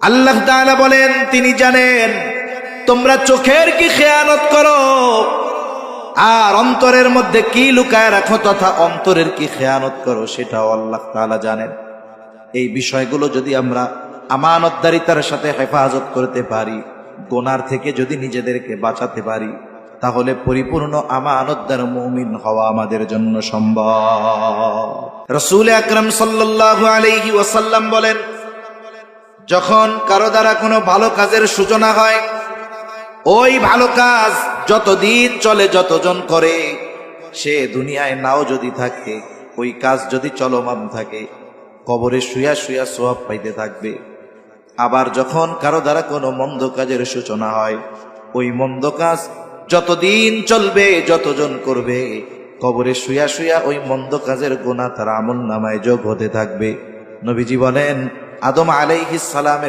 আল্লাহ তাআলা বলেন তিনি জানেন তোমরা চোখের কি খেয়ানত করো আর অন্তরের মধ্যে কি লুকায় রাখো তথা অন্তরের কি খেয়ানত করো সেটাও আল্লাহ তাআলা জানেন। এই বিষয়গুলো যদি আমরা আমানতদারিতার সাথে হেফাজত করতে পারি, গুনার থেকে যদি নিজেদেরকে বাঁচাতে পারি, তাহলে পরিপূর্ণ আমানতদার মুমিন হওয়া আমাদের জন্য সম্ভব। রাসূল আকরাম সাল্লাল্লাহু আলাইহি ওয়াসাল্লাম বলেন, যখন কারো দ্বারা কোনো ভালো কাজের সূচনা হয়, ওই ভালো কাজ যতদিন চলে, যতজন করে, সে দুনিয়ায় নাও যদি থাকে, ওই কাজ যদি চলমান থাকে, কবরে শুয়া শুয়া সওয়াব পাইতে থাকবে। আবার যখন কারো দ্বারা কোনো মন্দ কাজের সূচনা হয়, ওই মন্দ কাজ যতদিন চলবে, যতজন করবে, কবরে শুয়া শুয়া ওই মন্দ কাজের গুনাহ তার আমলনামায় যোগ হতে থাকবে। নবীজি বলেন, আদম আলাইহিস সালামের